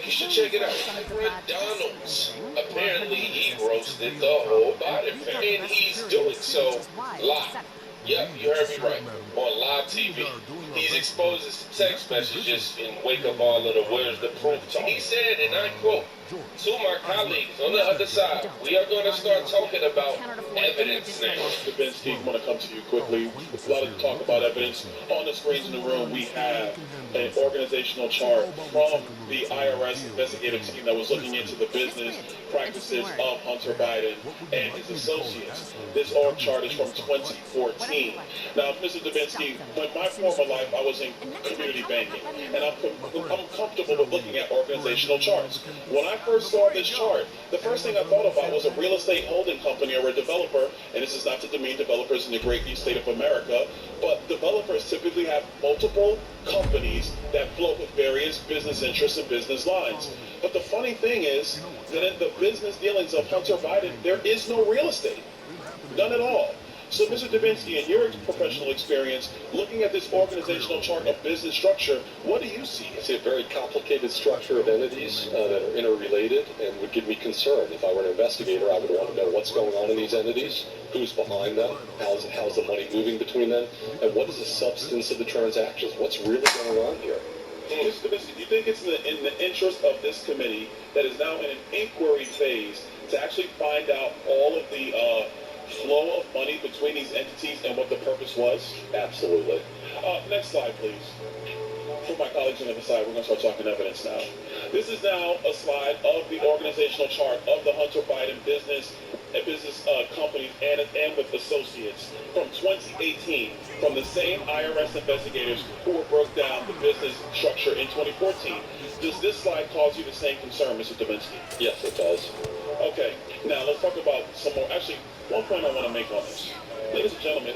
You should check it out. McDonald's. Apparently, he roasted the whole Biden family, and he's doing so live. Yep, you heard me right. On live TV. He's exposed his text messages and wake up all of the where's the proof talk. He said, and I quote, to my colleagues on the other side, we are going to start talking about evidence now. Dubinsky, I want to come to you quickly. There's a lot of talk about evidence. On the screens in the room, we have an organizational chart from the IRS investigative team that was looking into the business practices of Hunter Biden and his associates. This org chart is from 2014. Now, Mr. Dubinsky, in my former life, I was in community banking, and I'm comfortable with looking at organizational charts. When I first saw this chart, the first thing I thought about was a real estate holding company or a developer, and this is not to demean developers in the great East State of America, but developers typically have multiple companies that float with various business interests and business lines. But the funny thing is that in the business dealings of Hunter Biden, there is no real estate. None at all. So, Mr. Dubinsky, in your professional experience, looking at this organizational chart of business structure, what do you see? It's a very complicated structure of entities that are interrelated and would give me concern. If I were an investigator, I would want to know what's going on in these entities, who's behind them, how's the money moving between them, and what is the substance of the transactions? What's really going on here? Mr. Dubinsky, do you think it's in the interest of this committee that is now in an inquiry phase to actually find out all of the flow of money between these entities and what the purpose was? Absolutely. Next slide, please. For my colleagues on the other side, we're going to start talking evidence now. This is now a slide of the organizational chart of the Hunter Biden business companies and with associates from 2018, from the same IRS investigators who broke down the business structure in 2014. Does this slide cause you the same concern, Mr. Dubinsky? Yes, it does. Okay, now let's talk about some more. Actually, one point I want to make on this. Ladies and gentlemen,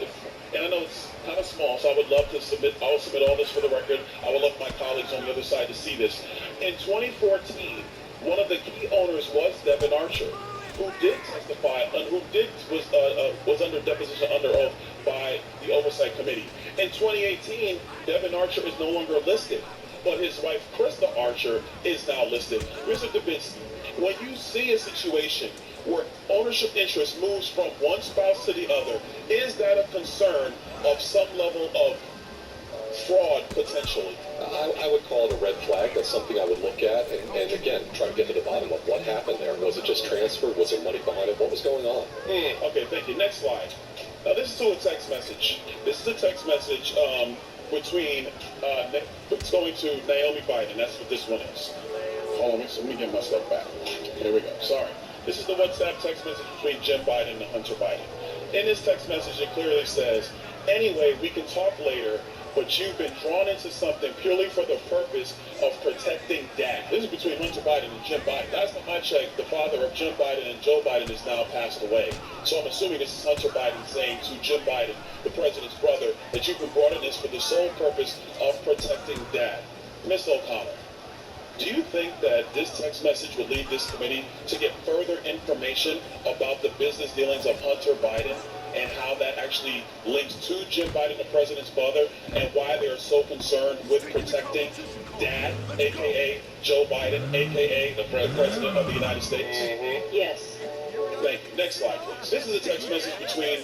and I know it's kind of small, so I will submit all this for the record. I would love my colleagues on the other side to see this. In 2014, one of the key owners was Devin Archer, who did testify and who was under deposition under oath by the Oversight Committee. In 2018, Devin Archer is no longer listed, but his wife, Krista Archer, is now listed. Mr. Dubinsky, when you see a situation where ownership interest moves from one spouse to the other, is that a concern of some level of fraud potentially? I would call it a red flag. That's something I would look at and again, try to get to the bottom of what happened there. Was it just transferred? Was there money behind it? What was going on? Okay, thank you. Next slide. Now, this is to a text message. This is a text message between, it's going to Naomi Biden. That's what this one is. Hold on, let me get my stuff back. Here we go. Sorry. This is the WhatsApp text message between Jim Biden and Hunter Biden. In this text message, it clearly says, anyway, we can talk later, but you've been drawn into something purely for the purpose of protecting Dad. This is between Hunter Biden and Jim Biden. Last time I checked, the father of Jim Biden and Joe Biden is now passed away. So I'm assuming this is Hunter Biden saying to Jim Biden, the president's brother, that you've been brought in this for the sole purpose of protecting Dad. Ms. O'Connor, do you think that this text message would lead this committee to get further information about the business dealings of Hunter Biden and how that actually links to Jim Biden, the president's brother, and why they are so concerned with protecting Dad, a.k.a. Joe Biden, a.k.a. the president of the United States? Yes. Thank you. Next slide, please. This is a text message between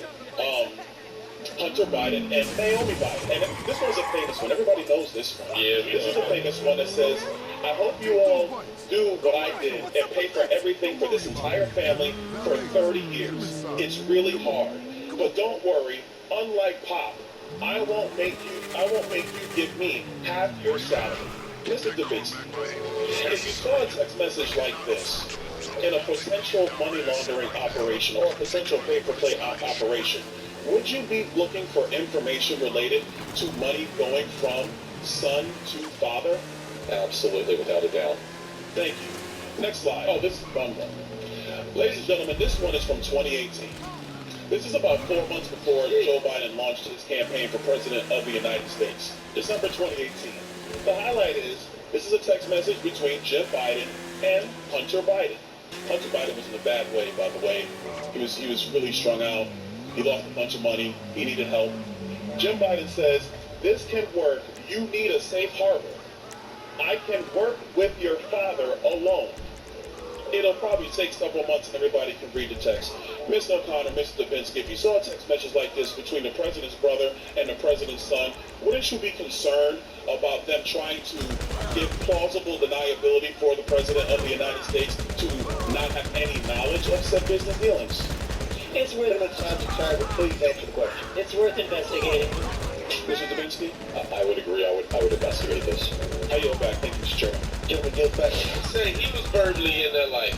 Hunter Biden and Naomi Biden. And this one's a famous one. Everybody knows this one. Yeah, this is a famous one that says, I hope you all do what I did and pay for everything for this entire family for 30 years. It's really hard. But don't worry, unlike Pop, I won't make you give me half your salary. Mr. Dubinsky, if you saw a text message like this in a potential money laundering operation or a potential pay-for-play operation, would you be looking for information related to money going from son to father? Absolutely, without a doubt. Thank you. Next slide. Oh, this is a fun one. Ladies and gentlemen, this one is from 2018. This is about 4 months before Joe Biden launched his campaign for president of the United States. December 2018. The highlight is, this is a text message between Jim Biden and Hunter Biden. Hunter Biden was in a bad way, by the way. He was really strung out. He lost a bunch of money. He needed help. Jim Biden says, this can work. You need a safe harbor. I can work with your father probably take several months and everybody can read the text. Mr. O'Connor, Mr. Dubinsky, if you saw a text message like this between the president's brother and the president's son, wouldn't you be concerned about them trying to give plausible deniability for the president of the United States to not have any knowledge of said business dealings? It's worth it. Please answer the question. It's worth investigating. Mr. Dubinsky? I would agree. I would investigate this. I yield back. Thank you, Mr. Chairman. Gentlemen, yield back. Say he was verbally in there like,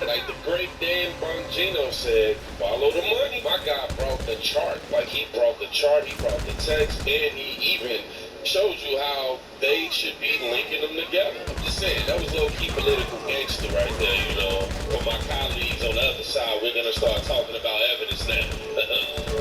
like the great Dan Bongino said, follow the money. My guy brought the chart. Like he brought the chart, he brought the text, and he even showed you how they should be linking them together. I'm just saying, that was low-key political gangster right there, you know. For my colleagues on the other side, we're gonna start talking about evidence now.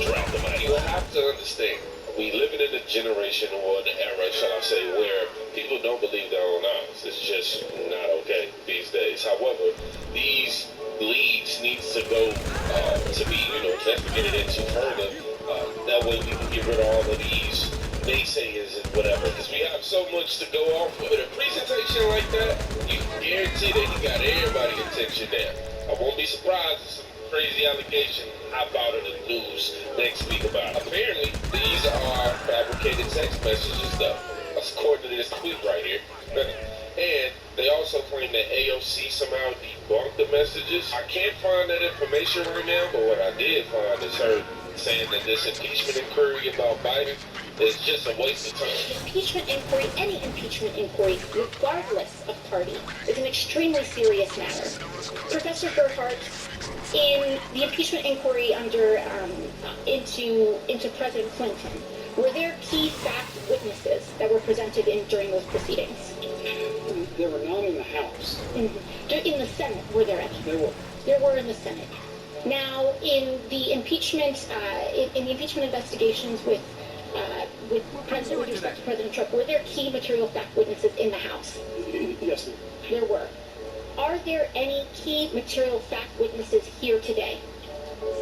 Drop the mic. You have to understand, we living in a generation or an era, shall I say, where people don't believe their own eyes. It's just not okay these days. However, these leads needs to go to be, investigated into further. That way we can get rid of all of these naysayers and whatever, because we have so much to go off of. With a presentation like that, you can guarantee that you got everybody's attention there. I won't be surprised if some crazy allegation hop out of the news next week about it. Apparently, these are fabricated text messages, though, according to this tweet right here. And they also claim that AOC somehow debunked the messages. I can't find that information right now, but what I did find is her saying that this impeachment inquiry about Biden is just a waste of time. Impeachment inquiry, any impeachment inquiry, regardless of party, is an extremely serious matter. Professor Gerhardt, in the impeachment inquiry into President Clinton, were there key fact witnesses that were presented during those proceedings? They were not in the House. In the Senate, were there any? They were. There were in the Senate. Now, in the impeachment, in the impeachment investigations with respect to President Trump, were there key material fact witnesses in the House? Yes, there were. Are there any key material fact witnesses here today?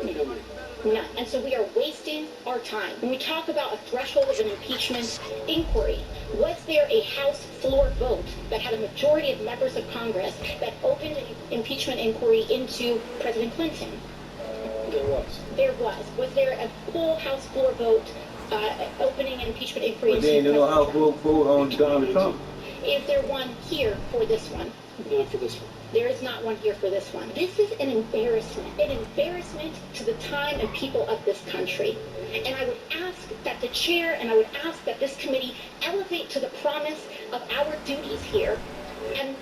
no. None. And so we are wasting our time. When we talk about a threshold of an impeachment inquiry, was there a House floor vote that had a majority of members of Congress that opened an impeachment inquiry into President Clinton? There was. There was. Was there a full House floor vote opening an impeachment inquiry into Then President House Trump? vote on Donald Trump. Is there one here for this one? Not for this one. There is not one here for this one. This is an embarrassment to the time and people of this country. And I would ask that the chair and I would ask that this committee elevate to the promise of our duties here and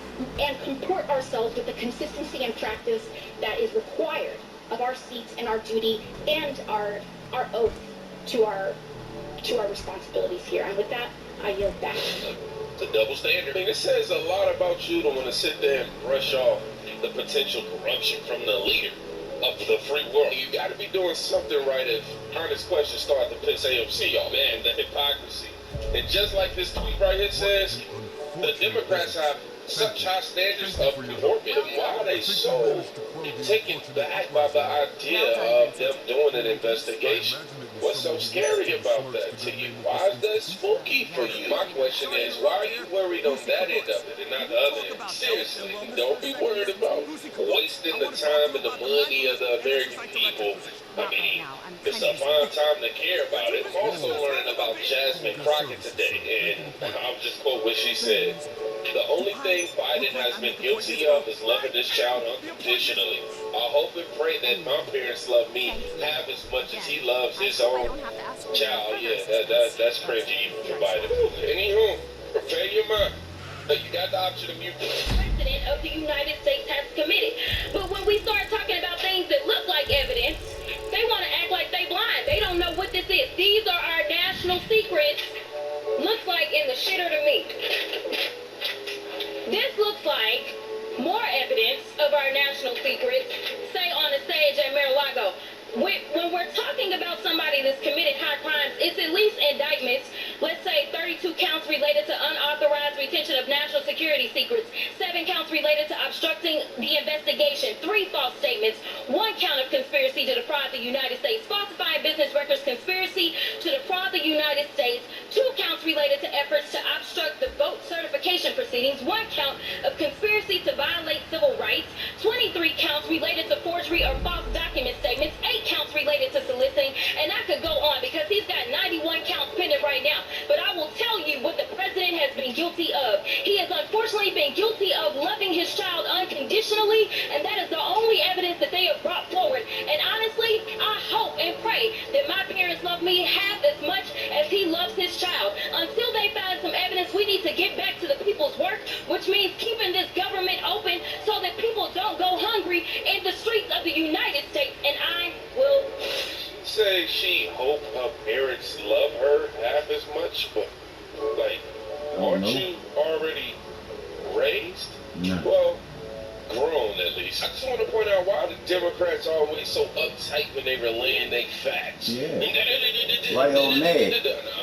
comport ourselves with the consistency and practice that is required of our seats and our duty and our oath to our responsibilities here. And with that, I yield back. The double standard. I mean, it says a lot about you to want to sit there and brush off the potential corruption from the leader of the free world. You got to be doing something right if honest questions start to piss AOC off. Man, the hypocrisy. And just like this tweet right here says, the Democrats have such high standards of performance. Why are they so taken back by the idea of them doing an investigation? What's so scary about that to you? Why is that spooky for you? My question is, why are you worried on that end of it and not the other end? Seriously, don't be worried about wasting the time and the money of the American people. I mean, it's a fine time to care about it. I'm also learning about Jasmine Crockett today, and I'll just quote what she said. The only thing Biden has been guilty of is loving this child unconditionally. I hope and pray that my parents love me half as much as he loves his own child. Yeah, that's crazy even for Biden. Anywho, prepare your mind. You got the option of mute. President of the United States has committed. But when we start talking about things that look like evidence, they want to act like they blind. They don't know what this is. These are our national secrets. Looks like in the shitter to me. This looks like more evidence of our national secrets, say on the stage at Mar-a-Lago. When we're talking about somebody that's committed high crimes, it's at least indictments Let's say 32 counts related to unauthorized retention of national security secrets, 7 counts related to obstructing the investigation, 3 false statements, 1 count of conspiracy to defraud the United States, falsifying business records, conspiracy to defraud the United States, 2 counts related to efforts to obstruct the vote certification proceedings, 1 count of conspiracy to violate civil rights, 23 counts related to forgery or false document statements, 8 counts related to soliciting, and I could go on because he's got 91 counts pending right now. But I will tell you what the president has been guilty of. He has unfortunately been guilty of loving his child unconditionally, and that is the only evidence that they have brought forward. And honestly, I hope and pray that my parents love me half as much as he loves his child. Until they find some evidence, we need to get back to the people's work, which means keeping this government open so that people don't go hungry in the streets of the United States. And I will say she hope her parents love her half as much, but like, aren't you already raised? No. Well, grown at least. I just want to point out why the Democrats are always so uptight when they relaying their facts. Yeah. Why y'all mad?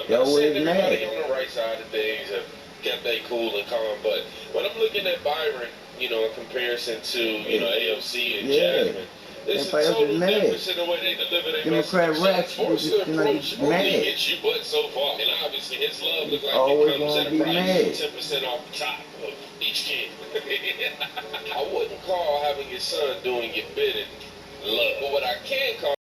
I'm not saying everybody on the right side of things have kept they cool and calm, but when I'm looking at Byron, you know, in comparison to, you know, AOC and Jasmine, it's a total difference in the way they deliver their Democrat message. rats, you know, Only mad. gets you but so far. And obviously his love looks like Always it comes gonna at a be price mad. 10% off the top of each kid. I wouldn't call having your son doing your bidding love. But what I can call